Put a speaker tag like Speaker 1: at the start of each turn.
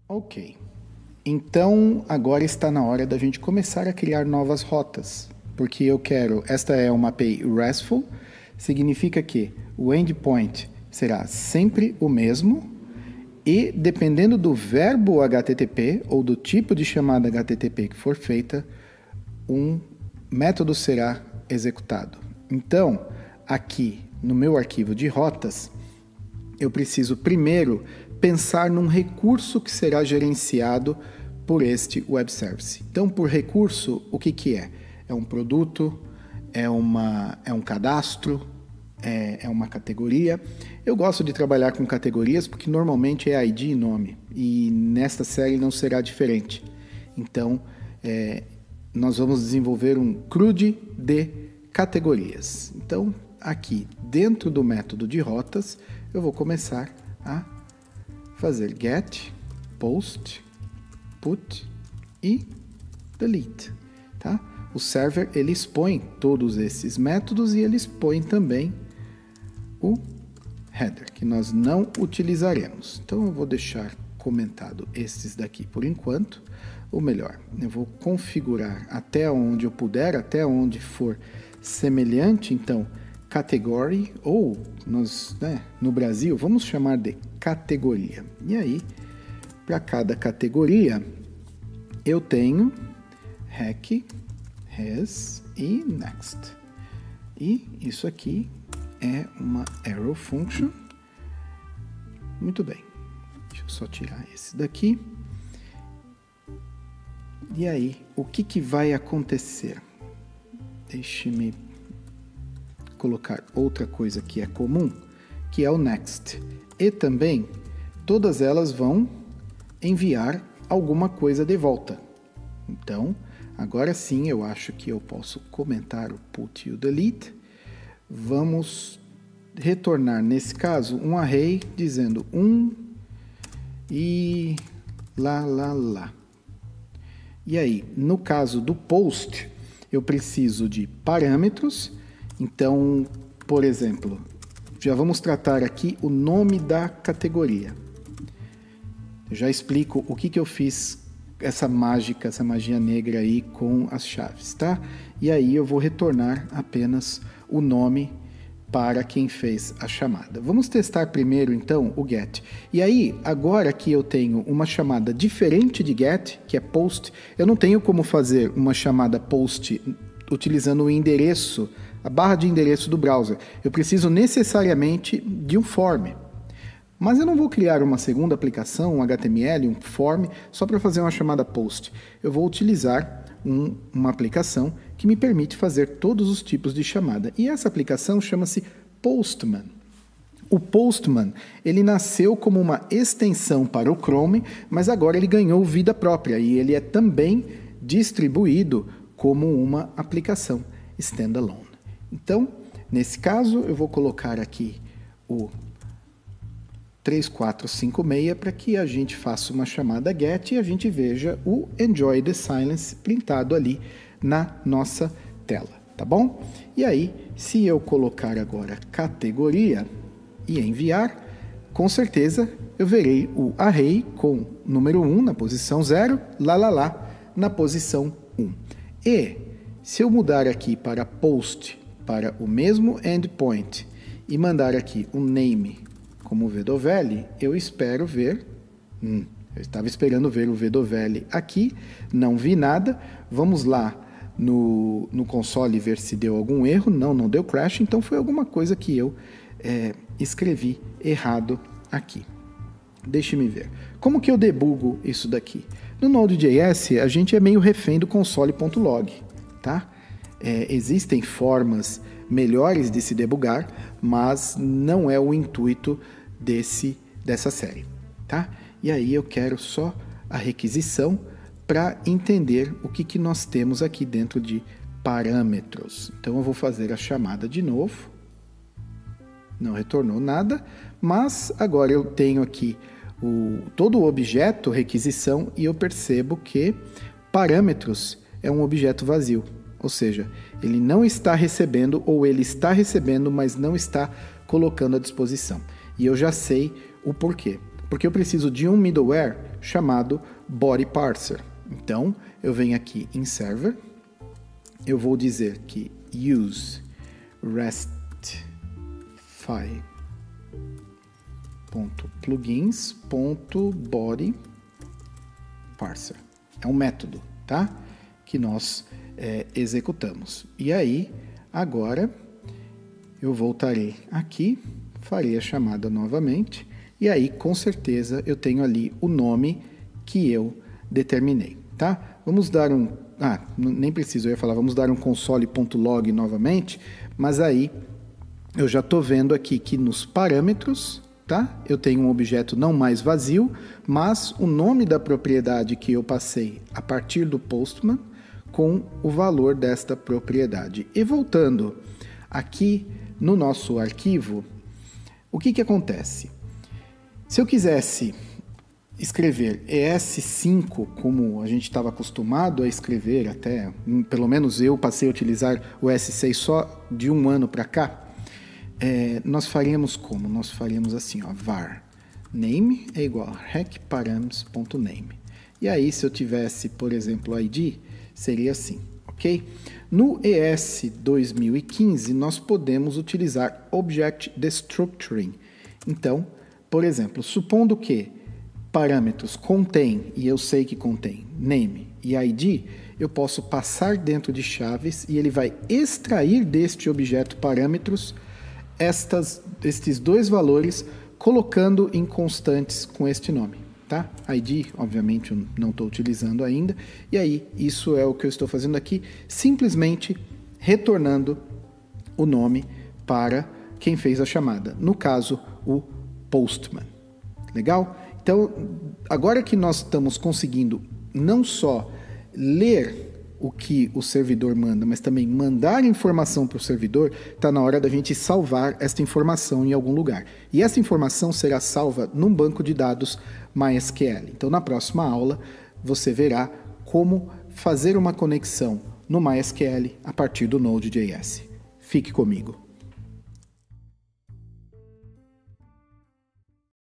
Speaker 1: Ok, então agora está na hora da gente começar a criar novas rotas, porque esta é uma API RESTful, significa que o endpoint será sempre o mesmo e dependendo do verbo HTTP ou do tipo de chamada HTTP que for feita, um método será executado. Então, aqui no meu arquivo de rotas, eu preciso primeiro pensar num recurso que será gerenciado por este web service. Então, por recurso, o que é? É um produto, é um cadastro, é uma categoria. Eu gosto de trabalhar com categorias porque normalmente é ID e nome, e nesta série não será diferente. Então, nós vamos desenvolver um CRUD de categorias. Então, aqui dentro do método de rotas, eu vou começar a fazer get, post, put e delete, tá? O server, ele expõe todos esses métodos e ele expõe também o header, que nós não utilizaremos. Então, eu vou deixar comentado esses daqui por enquanto. Ou melhor, eu vou configurar até onde eu puder, até onde for semelhante. Então, category, ou no Brasil, vamos chamar de categoria. E aí, para cada categoria, eu tenho rec, res e next. E isso aqui é uma arrow function. Muito bem. Deixa eu só tirar esse daqui. E aí, o que vai acontecer? Deixe-me colocar outra coisa que é comum, que é o next. E também, todas elas vão enviar alguma coisa de volta. Então, agora sim, eu acho que eu posso comentar o put e o delete. Vamos retornar, nesse caso, um array dizendo 1 e lá. E aí, no caso do post, eu preciso de parâmetros. Então, por exemplo, já vamos tratar aqui o nome da categoria. Eu já explico o que eu fiz, essa magia negra aí com as chaves, tá? E aí eu vou retornar apenas o nome para quem fez a chamada. Vamos testar primeiro, então, o get. E aí, agora que eu tenho uma chamada diferente de get, que é post, eu não tenho como fazer uma chamada post utilizando o endereço, a barra de endereço do browser. Eu preciso necessariamente de um form. Mas eu não vou criar uma segunda aplicação, um HTML, um form, só para fazer uma chamada post. Eu vou utilizar uma aplicação que me permite fazer todos os tipos de chamada. E essa aplicação chama-se Postman. O Postman, ele nasceu como uma extensão para o Chrome, mas agora ele ganhou vida própria e ele é também distribuído como uma aplicação standalone. Então, nesse caso, eu vou colocar aqui o 3456 para que a gente faça uma chamada get e a gente veja o Enjoy the Silence printado ali na nossa tela, tá bom? E aí, se eu colocar agora categoria e enviar, com certeza eu verei o array com número 1 na posição 0, lá, na posição 1. E se eu mudar aqui para post, para o mesmo endpoint, e mandar aqui um name como Vedovelli, eu espero ver... eu estava esperando ver o Vedovelli aqui, não vi nada. Vamos lá no console ver se deu algum erro. Não deu crash, então foi alguma coisa que eu escrevi errado aqui. Deixe-me ver. Como que eu debugo isso daqui? No Node.js, a gente é meio refém do console.log, tá? Existem formas melhores de se debugar, mas não é o intuito dessa série, tá? E aí eu quero só a requisição para entender o que nós temos aqui dentro de parâmetros. Então eu vou fazer a chamada de novo. Não retornou nada, mas agora eu tenho aqui todo o objeto requisição e eu percebo que parâmetros é um objeto vazio. Ou seja, ele não está recebendo ou ele está recebendo, mas não está colocando à disposição. E eu já sei o porquê. Porque eu preciso de um middleware chamado body parser. Então, eu venho aqui em server, eu vou dizer que use restfy.plugins.body parser. É um método, tá? Que nós executamos. E aí, agora, eu voltarei aqui, farei a chamada novamente, e aí, com certeza, eu tenho ali o nome que eu determinei, tá? Vamos dar um... nem preciso, eu ia falar, vamos dar um console.log novamente, mas aí eu já estou vendo aqui que nos parâmetros, tá? Eu tenho um objeto não mais vazio, mas o nome da propriedade que eu passei a partir do Postman com o valor desta propriedade. E voltando aqui no nosso arquivo, o que acontece? Se eu quisesse escrever ES5, como a gente estava acostumado a escrever até, pelo menos eu passei a utilizar o ES6 só de um ano para cá, nós faríamos como? Nós faríamos assim, ó, var name é igual a recparams.name. E aí, se eu tivesse, por exemplo, ID, seria assim, ok? No ES 2015, nós podemos utilizar Object Destructuring. Então, por exemplo, supondo que parâmetros contém, e eu sei que contém, name e ID, eu posso passar dentro de chaves e ele vai extrair deste objeto parâmetros estes dois valores, colocando em constantes com este nome, tá? ID, obviamente, eu não estou utilizando ainda, e aí isso é o que eu estou fazendo aqui, simplesmente retornando o nome para quem fez a chamada, no caso, o Postman. Legal? Então, agora que nós estamos conseguindo não só ler o que o servidor manda, mas também mandar informação para o servidor, está na hora da gente salvar esta informação em algum lugar. E essa informação será salva num banco de dados MySQL. Então, na próxima aula, você verá como fazer uma conexão no MySQL a partir do Node.js. Fique comigo.